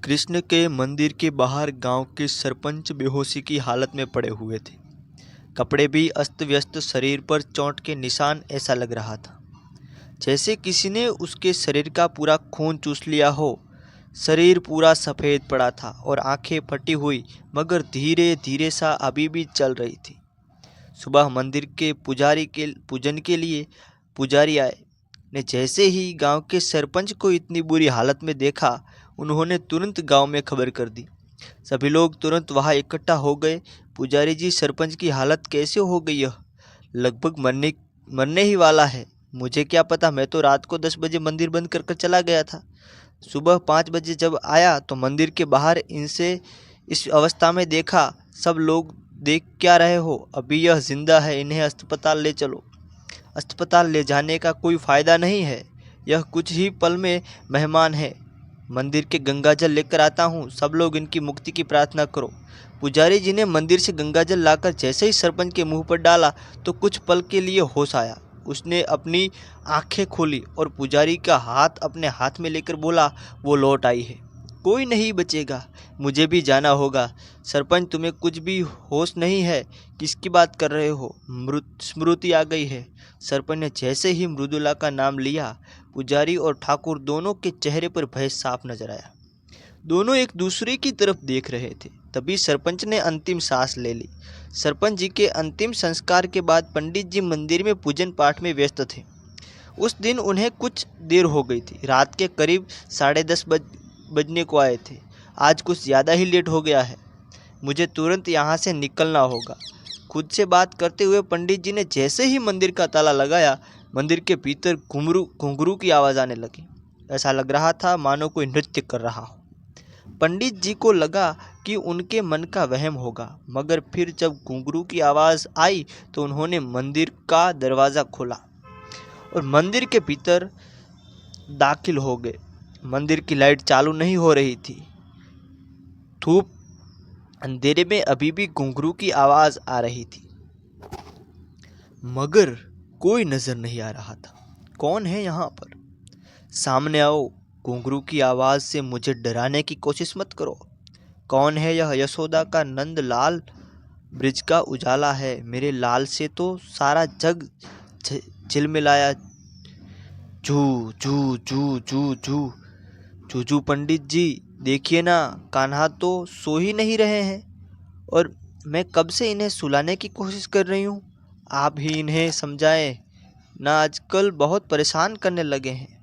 कृष्ण के मंदिर के बाहर गांव के सरपंच बेहोशी की हालत में पड़े हुए थे। कपड़े भी अस्त व्यस्त, शरीर पर चोट के निशान। ऐसा लग रहा था जैसे किसी ने उसके शरीर का पूरा खून चूस लिया हो। शरीर पूरा सफ़ेद पड़ा था और आंखें फटी हुई मगर धीरे धीरे सा अभी भी चल रही थी। सुबह मंदिर के पुजारी के पूजन के लिए पुजारी आए ने जैसे ही गांव के सरपंच को इतनी बुरी हालत में देखा, उन्होंने तुरंत गांव में खबर कर दी। सभी लोग तुरंत वहां इकट्ठा हो गए। पुजारी जी, सरपंच की हालत कैसे हो गई? यह लगभग मरने मरने ही वाला है। मुझे क्या पता, मैं तो रात को 10 बजे मंदिर बंद कर चला गया था। सुबह 5 बजे जब आया तो मंदिर के बाहर इनसे इस अवस्था में देखा। सब लोग देख क्या रहे हो? अभी यह जिंदा है, इन्हें अस्पताल ले चलो। अस्पताल ले जाने का कोई फ़ायदा नहीं है, यह कुछ ही पल में मेहमान है। मंदिर के गंगाजल लेकर आता हूँ, सब लोग इनकी मुक्ति की प्रार्थना करो। पुजारी जी ने मंदिर से गंगाजल लाकर जैसे ही सरपंच के मुंह पर डाला तो कुछ पल के लिए होश आया। उसने अपनी आंखें खोली और पुजारी का हाथ अपने हाथ में लेकर बोला, वो लौट आई है, कोई नहीं बचेगा, मुझे भी जाना होगा। सरपंच, तुम्हें कुछ भी होश नहीं है? किसकी बात कर रहे हो? स्मृति आ गई है। सरपंच ने जैसे ही मृदुला का नाम लिया, पुजारी और ठाकुर दोनों के चेहरे पर भय साफ नजर आया। दोनों एक दूसरे की तरफ देख रहे थे। तभी सरपंच ने अंतिम सांस ले ली। सरपंच जी के अंतिम संस्कार के बाद पंडित जी मंदिर में पूजन पाठ में व्यस्त थे। उस दिन उन्हें कुछ देर हो गई थी। रात के करीब 10:30 बजने को आए थे। आज कुछ ज़्यादा ही लेट हो गया है, मुझे तुरंत यहाँ से निकलना होगा। खुद से बात करते हुए पंडित जी ने जैसे ही मंदिर का ताला लगाया, मंदिर के भीतर घुंघरू की आवाज़ आने लगी। ऐसा लग रहा था मानो कोई नृत्य कर रहा हो। पंडित जी को लगा कि उनके मन का वहम होगा, मगर फिर जब घुंघरू की आवाज़ आई तो उन्होंने मंदिर का दरवाज़ा खोला और मंदिर के भीतर दाखिल हो गए। मंदिर की लाइट चालू नहीं हो रही थी। धूप अंधेरे में अभी भी घुंघरू की आवाज़ आ रही थी, मगर कोई नजर नहीं आ रहा था। कौन है यहाँ पर? सामने आओ। घुंघरू की आवाज़ से मुझे डराने की कोशिश मत करो। कौन है यह? यशोदा का नंद लाल, ब्रिज का उजाला है। मेरे लाल से तो सारा जग झिलमिलाया। जू जू जू जू जू जूजू पंडित जी, देखिए ना, कान्हा तो सो ही नहीं रहे हैं और मैं कब से इन्हें सुलाने की कोशिश कर रही हूँ। आप ही इन्हें समझाएं ना, आजकल बहुत परेशान करने लगे हैं।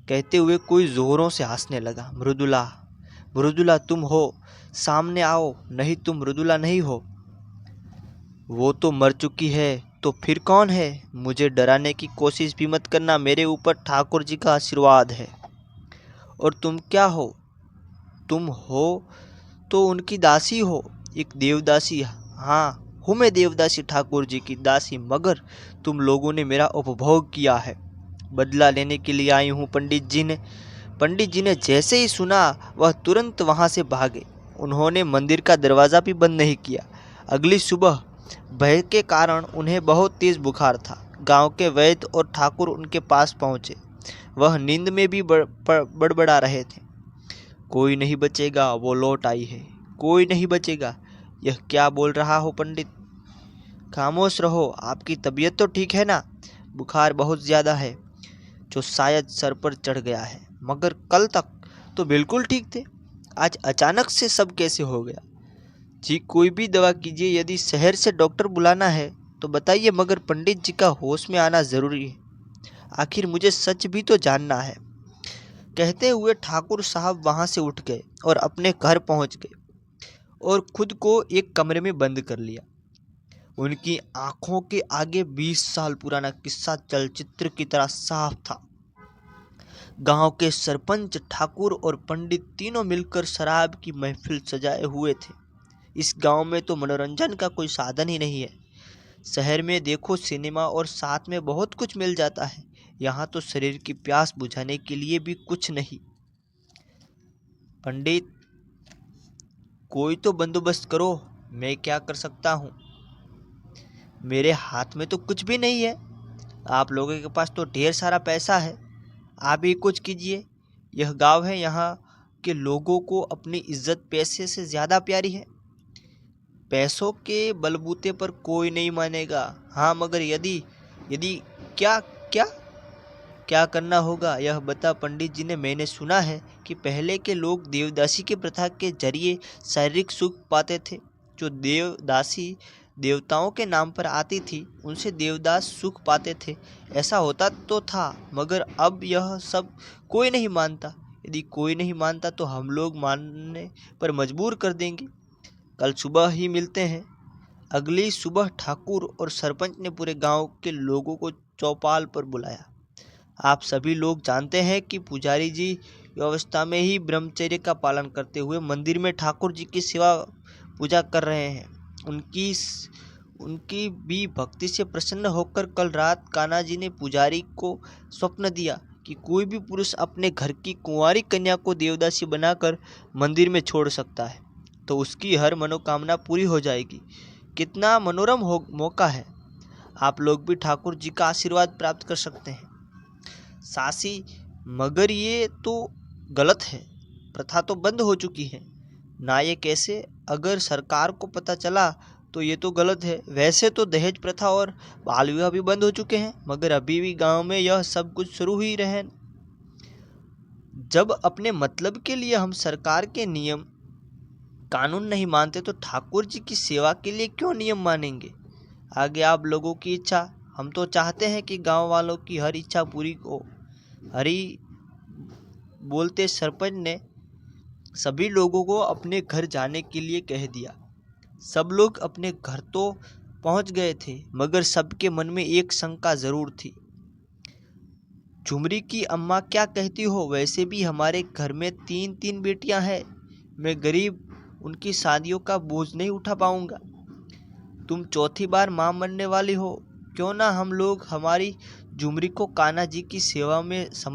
कहते हुए कोई जोरों से हंसने लगा। मृदुला, मृदुला तुम हो? सामने आओ, नहीं तुम मृदुला नहीं हो। वो तो मर चुकी है, तो फिर कौन है? मुझे डराने की कोशिश भी मत करना, मेरे ऊपर ठाकुर जी का आशीर्वाद है। और तुम क्या हो? तुम हो तो उनकी दासी हो, एक देवदासी। हाँ, हूँ मैं देवदासी, ठाकुर जी की दासी, मगर तुम लोगों ने मेरा उपभोग किया है, बदला लेने के लिए आई हूँ। पंडित जी ने जैसे ही सुना, वह तुरंत वहाँ से भागे। उन्होंने मंदिर का दरवाज़ा भी बंद नहीं किया। अगली सुबह भय के कारण उन्हें बहुत तेज बुखार था। गांव के वैद्य और ठाकुर उनके पास पहुँचे। वह नींद में भी बड़बड़ा रहे थे। कोई नहीं बचेगा, वो लौट आई है, कोई नहीं बचेगा। यह क्या बोल रहा हो पंडित? खामोश रहो, आपकी तबीयत तो ठीक है ना? बुखार बहुत ज़्यादा है, जो शायद सर पर चढ़ गया है, मगर कल तक तो बिल्कुल ठीक थे। आज अचानक से सब कैसे हो गया? जी, कोई भी दवा कीजिए, यदि शहर से डॉक्टर बुलाना है तो बताइए, मगर पंडित जी का होश में आना ज़रूरी है। आखिर मुझे सच भी तो जानना है। कहते हुए ठाकुर साहब वहाँ से उठ गए और अपने घर पहुँच गए और खुद को एक कमरे में बंद कर लिया। उनकी आंखों के आगे 20 साल पुराना किस्सा चलचित्र की तरह साफ था। गांव के सरपंच, ठाकुर और पंडित तीनों मिलकर शराब की महफिल सजाए हुए थे। इस गांव में तो मनोरंजन का कोई साधन ही नहीं है। शहर में देखो सिनेमा और साथ में बहुत कुछ मिल जाता है, यहाँ तो शरीर की प्यास बुझाने के लिए भी कुछ नहीं। पंडित, कोई तो बंदोबस्त करो, मैं क्या कर सकता हूँ? मेरे हाथ में तो कुछ भी नहीं है। आप लोगों के पास तो ढेर सारा पैसा है, आप ही कुछ कीजिए। यह गांव है, यहाँ के लोगों को अपनी इज्जत पैसे से ज्यादा प्यारी है? पैसों के बलबूते पर कोई नहीं मानेगा। हाँ, मगर यदि यदि क्या क्या क्या करना होगा यह बता पंडित जी ने। मैंने सुना है कि पहले के लोग देवदासी की प्रथा के जरिए शारीरिक सुख पाते थे। जो देवदासी देवताओं के नाम पर आती थी उनसे देवदास सुख पाते थे। ऐसा होता तो था, मगर अब यह सब कोई नहीं मानता। यदि कोई नहीं मानता तो हम लोग मानने पर मजबूर कर देंगे। कल सुबह ही मिलते हैं। अगली सुबह ठाकुर और सरपंच ने पूरे गांव के लोगों को चौपाल पर बुलाया। आप सभी लोग जानते हैं कि पुजारी जी व्यवस्था में ही ब्रह्मचर्य का पालन करते हुए मंदिर में ठाकुर जी की सेवा पूजा कर रहे हैं। उनकी भी भक्ति से प्रसन्न होकर कल रात कान्हा जी ने पुजारी को स्वप्न दिया कि कोई भी पुरुष अपने घर की कुंवारी कन्या को देवदासी बनाकर मंदिर में छोड़ सकता है तो उसकी हर मनोकामना पूरी हो जाएगी। कितना मनोरम मौका है। आप लोग भी ठाकुर जी का आशीर्वाद प्राप्त कर सकते हैं। सासी, मगर ये तो गलत है। प्रथा तो बंद हो चुकी है ना। ये कैसे? अगर सरकार को पता चला तो ये तो गलत है। वैसे तो दहेज प्रथा और बाल विवाह भी बंद हो चुके हैं, मगर अभी भी गांव में यह सब कुछ शुरू ही रहे। जब अपने मतलब के लिए हम सरकार के नियम कानून नहीं मानते तो ठाकुर जी की सेवा के लिए क्यों नियम मानेंगे? आगे आप लोगों की इच्छा। हम तो चाहते हैं कि गांव वालों की हर इच्छा पूरी हो। हरी बोलते सरपंच ने सभी लोगों को अपने घर जाने के लिए कह दिया। सब लोग अपने घर तो पहुंच गए थे, मगर सबके मन में एक शंका जरूर थी। झुमरी की अम्मा क्या कहती हो? वैसे भी हमारे घर में 3 बेटियां हैं। मैं गरीब, उनकी शादियों का बोझ नहीं उठा पाऊंगा। तुम चौथी बार मां बनने वाली हो। क्यों ना हम लोग हमारी झुमरी को कान्हा जी की सेवा में समर्पित